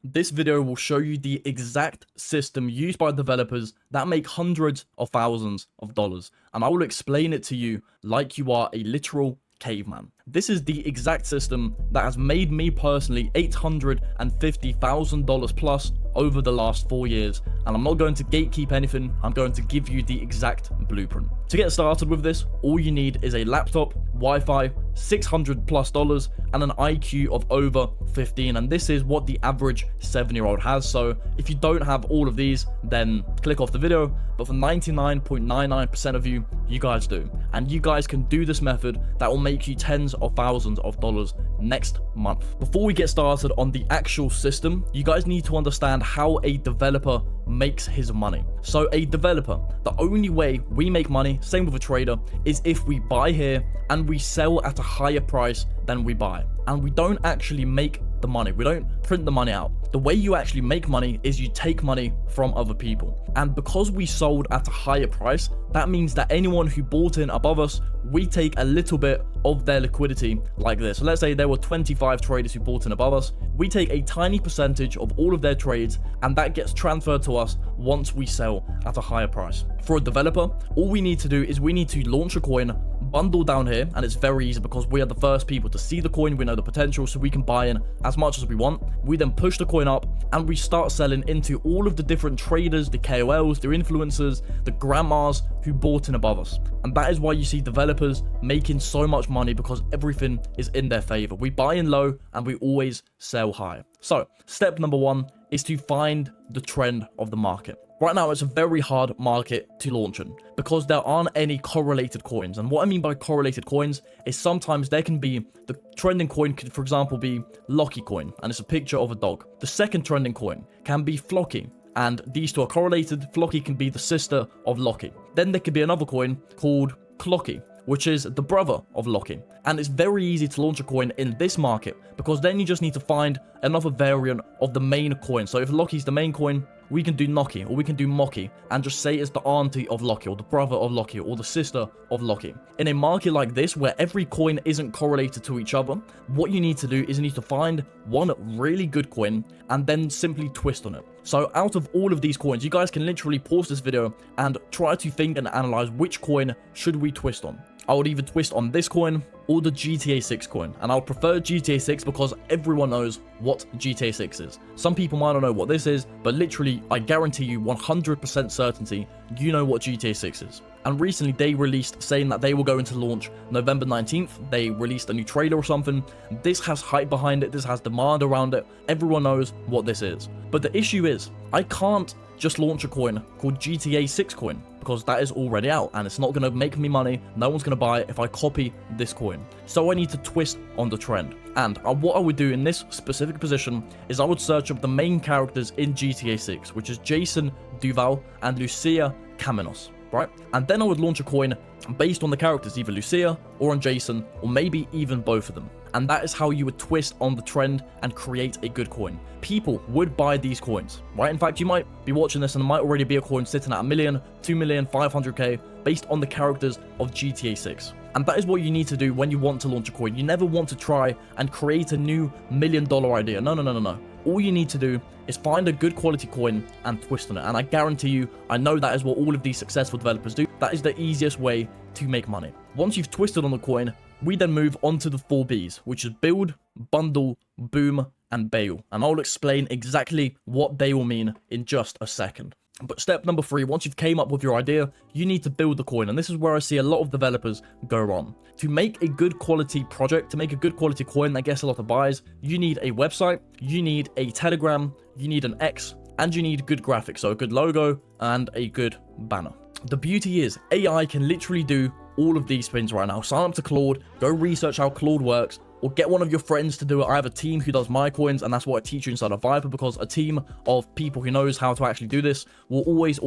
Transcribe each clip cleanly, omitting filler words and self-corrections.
This video will show you the exact system used by developers that make hundreds of thousands of dollars, and I will explain it to you like you are a literal caveman. This is the exact system that has made me personally $850,000 plus over the last 4 years, and I'm not going to gatekeep anything. I'm going to give you the exact blueprint. To get started with this, all you need is a laptop, Wi-Fi, $600+, and an IQ of over 15, and this is what the average 7-year-old has. So if you don't have all of these, then click off the video, but for 99.99% of you, you guys do, and you guys can do this method that will make you tens of thousands of dollars next month. Before we get started on the actual system, you guys need to understand how a developer makes his money. So a developer, the only way we make money, same with a trader, is if we buy here and we sell at a higher price than we buy. And we don't actually make the money. We don't print the money out. The way you actually make money is you take money from other people. And because we sold at a higher price, that means that anyone who bought in above us, we take a little bit of their liquidity like this. So let's say there were 25 traders who bought in above us. We take a tiny percentage of all of their trades, and that gets transferred to us once we sell at a higher price. For a developer, all we need to do is we need to launch a coin, bundle down here, and it's very easy because we are the first people to see the coin. We know the potential, so we can buy in as much as we want. We then push the coin up and we start selling into all of the different traders, the KOLs, the influencers, the grandmas who bought in above us. And that is why you see developers making so much money, because everything is in their favor. We buy in low and we always sell high. So step number one is to find the trend of the market. Right now, it's a very hard market to launch in because there aren't any correlated coins. And what I mean by correlated coins is sometimes there can be the trending coin could, for example, be Locky coin, and it's a picture of a dog. The second trending coin can be Flocky, and these two are correlated. Flocky can be the sister of Locky. Then there could be another coin called Clocky, which is the brother of Locky. And it's very easy to launch a coin in this market because then you just need to find another variant of the main coin. So if Locky's the main coin, we can do Nocky, or we can do Mocky, and just say it's the auntie of Locky, or the brother of Locky, or the sister of Locky. In a market like this, where every coin isn't correlated to each other, what you need to do is you need to find one really good coin, and then simply twist on it. So out of all of these coins, you guys can literally pause this video and try to think and analyze which coin should we twist on. I would either twist on this coin or the GTA 6 coin, and I'll prefer GTA 6 because everyone knows what GTA 6 is. Some people might not know what this is, but literally, I guarantee you 100% certainty, you know what GTA 6 is. And recently they released saying that they were going to launch November 19th. They released a new trailer or something. This has hype behind it. This has demand around it. Everyone knows what this is. But the issue is, I can't just launch a coin called GTA 6 coin because that is already out and it's not going to make me money. No one's going to buy it if I copy this coin. So I need to twist on the trend. And what I would do in this specific position is I would search up the main characters in GTA 6, which is Jason Duval and Lucia Caminos, right? And then I would launch a coin based on the characters, either Lucia or on Jason, or maybe even both of them. And that is how you would twist on the trend and create a good coin. People would buy these coins, right? In fact, you might be watching this and there might already be a coin sitting at 1 million, 2 million, 500k based on the characters of GTA 6. And that is what you need to do when you want to launch a coin. You never want to try and create a new $1 million idea. No. All you need to do is find a good quality coin and twist on it. And I guarantee you, I know that is what all of these successful developers do. That is the easiest way to make money. Once you've twisted on the coin, we then move on to the 4 Bs, which is build, bundle, boom, and bail. And I'll explain exactly what they will mean in just a second. But step number 3, once you've came up with your idea, you need to build the coin. And this is where I see a lot of developers go wrong. To make a good quality project, to make a good quality coin that gets a lot of buys, you need a website, you need a Telegram, you need an X, and you need good graphics. So a good logo and a good banner. The beauty is AI can literally do all of these things right now. Sign up to Claude, go research how Claude works, or get one of your friends to do it. I have a team who does my coins, and that's what I teach you inside of Viper, because a team of people who knows how to actually do this will always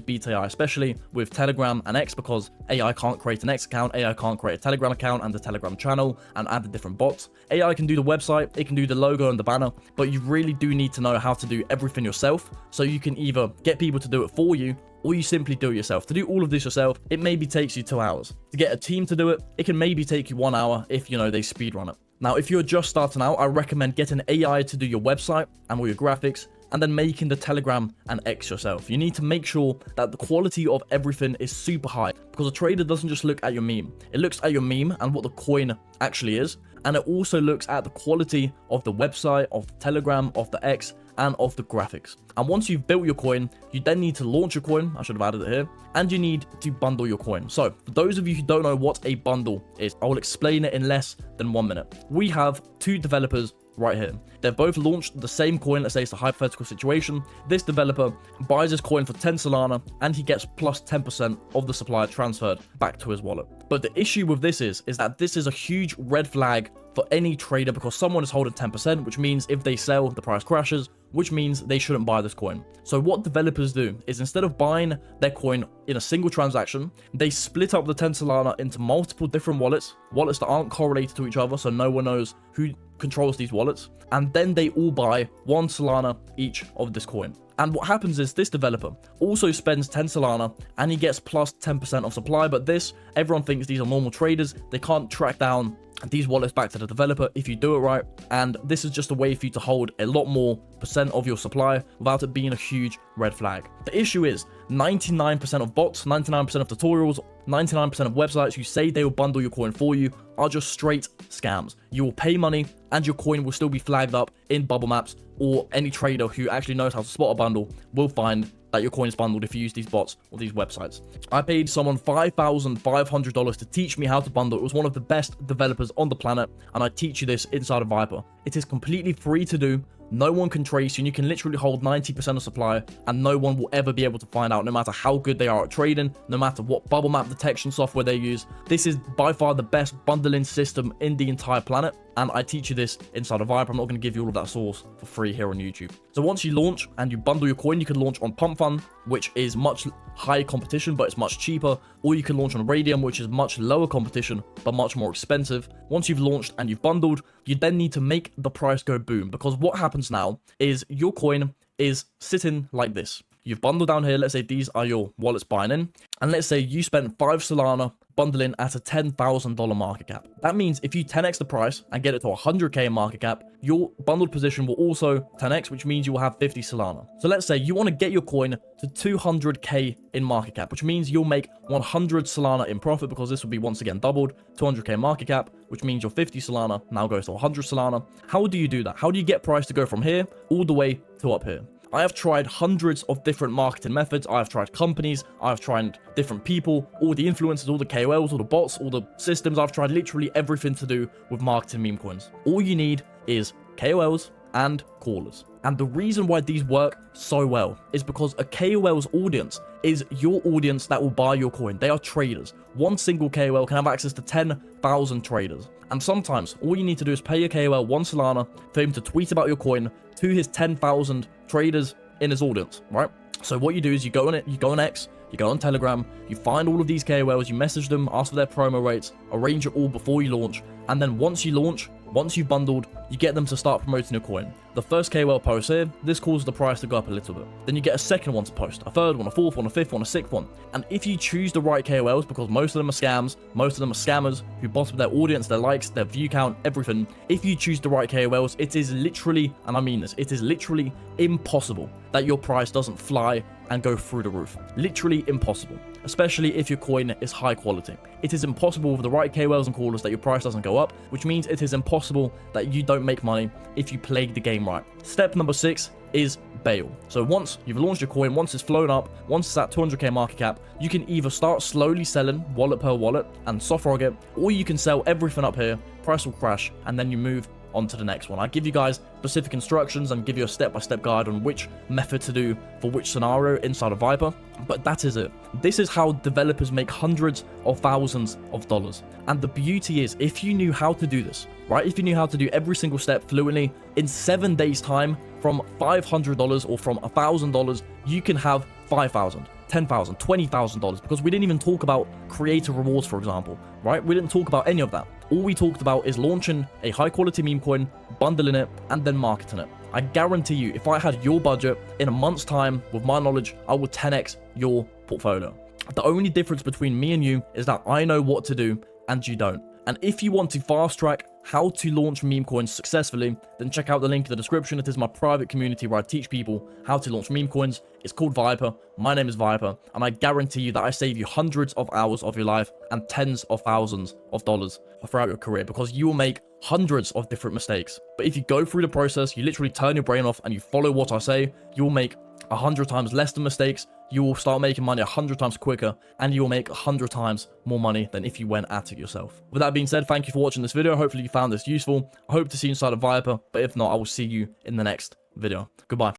beat AI, especially with Telegram and X, because AI can't create an X account, AI can't create a Telegram account and a Telegram channel and add the different bots. AI can do the website, it can do the logo and the banner, but you really do need to know how to do everything yourself, so you can either get people to do it for you, or you simply do it yourself. To do all of this yourself, it maybe takes you 2 hours. To get a team to do it, it can maybe take you 1 hour if, you know, they speedrun it. Now, if you're just starting out, I recommend getting AI to do your website and all your graphics, and then making the Telegram and X yourself. You need to make sure that the quality of everything is super high, because a trader doesn't just look at your meme. It looks at your meme and what the coin actually is, and it also looks at the quality of the website, of the Telegram, of the X, and of the graphics. And once you've built your coin, you then need to launch your coin. I should have added it here. And you need to bundle your coin. So for those of you who don't know what a bundle is, I will explain it in less than 1 minute. We have two developers right here. They've both launched the same coin. Let's say it's a hypothetical situation. This developer buys his coin for 10 solana and he gets plus 10% of the supply transferred back to his wallet. But the issue with this is that this is a huge red flag for any trader, because someone is holding 10%, which means if they sell, the price crashes, which means they shouldn't buy this coin. So what developers do is, instead of buying their coin in a single transaction, they split up the 10 solana into multiple different wallets that aren't correlated to each other, so no one knows who controls these wallets, and then they all buy 1 solana each of this coin. And what happens is this developer also spends 10 solana and he gets plus 10% of supply. But this, everyone thinks these are normal traders. They can't track down these wallets back to the developer if you do it right. And this is just a way for you to hold a lot more percent of your supply without it being a huge red flag. The issue is 99% of bots, 99% of tutorials, 99% of websites who say they will bundle your coin for you are just straight scams. You will pay money and your coin will still be flagged up in bubble maps, or any trader who actually knows how to spot a bundle will find that your coin is bundled if you use these bots or these websites. I paid someone $5,500 to teach me how to bundle. It was one of the best developers on the planet, and I teach you this inside of Viper. It is completely free to do. No one can trace you, and you can literally hold 90% of supply, and no one will ever be able to find out, no matter how good they are at trading, no matter what bubble map detection software they use. This is by far the best bundling system in the entire planet, and I teach you this inside of Viper. I'm not going to give you all of that source for free here on YouTube. So once you launch and you bundle your coin, you can launch on Pump Fund, which is much higher competition, but it's much cheaper, or you can launch on Radium, which is much lower competition, but much more expensive. Once you've launched and you've bundled, you then need to make the price go boom, because what happens now is your coin is sitting like this. You've bundled down here. Let's say these are your wallets buying in, and let's say you spent 5 solana bundling at a $10,000 market cap. That means if you 10x the price and get it to 100k market cap, your bundled position will also 10x, which means you will have 50 solana. So let's say you want to get your coin to 200k in market cap, which means you'll make 100 solana in profit, because this will be once again doubled. 200k market cap, which means your 50 solana now goes to 100 solana. How do you do that? How do you get price to go from here all the way to up here? I have tried hundreds of different marketing methods. I have tried companies. I've tried different people, all the influencers, all the KOLs, all the bots, all the systems. I've tried literally everything to do with marketing meme coins. All you need is KOLs and callers. And the reason why these work so well is because a KOL's audience is your audience that will buy your coin. They are traders. One single KOL can have access to 10,000 traders. And sometimes all you need to do is pay your KOL 1 solana for him to tweet about your coin to his 10,000 traders in his audience, right? So what you do is you go on X, you go on Telegram, you find all of these KOLs, you message them, ask for their promo rates, arrange it all before you launch, and then once you launch, once you've bundled, you get them to start promoting your coin. The first KOL post here, this causes the price to go up a little bit. Then you get a second one to post, a third one, a fourth one, a fifth one, a sixth one. And if you choose the right KOLs, because most of them are scams, most of them are scammers who bot up their audience, their likes, their view count, everything. If you choose the right KOLs, it is literally, and I mean this, it is literally impossible that your price doesn't fly and go through the roof. Literally impossible, especially if your coin is high quality. It is impossible with the right KOLs and callers that your price doesn't go up, which means it is impossible that you don't make money if you play the game right. Step number 6 is bail. So once you've launched your coin, once it's flown up, once it's at 200k market cap, you can either start slowly selling wallet per wallet and soft rog it, or you can sell everything up here, price will crash, and then you move on to the next one. I give you guys specific instructions and give you a step-by-step guide on which method to do for which scenario inside of Viper, but that is it. This is how developers make hundreds of thousands of dollars. And the beauty is, if you knew how to do this, right? If you knew how to do every single step fluently, in 7 days time, from $500 or from $1,000, you can have $5,000. $10,000, $20,000, because we didn't even talk about creator rewards, for example, right? We didn't talk about any of that. All we talked about is launching a high quality meme coin, bundling it, and then marketing it. I guarantee you, if I had your budget in a month's time, with my knowledge, I would 10x your portfolio. The only difference between me and you is that I know what to do and you don't. And if you want to fast track how to launch meme coins successfully, then check out the link in the description. It is my private community where I teach people how to launch meme coins. It's called Viper. My name is Viper, and I guarantee you that I save you hundreds of hours of your life and tens of thousands of dollars throughout your career, because you will make hundreds of different mistakes. But if you go through the process, you literally turn your brain off and you follow what I say, you will make 100 times less than mistakes. You will start making money 100 times quicker, and you will make 100 times more money than if you went at it yourself. With that being said, thank you for watching this video. Hopefully you found this useful. I hope to see you inside of Viper, but if not, I will see you in the next video. Goodbye.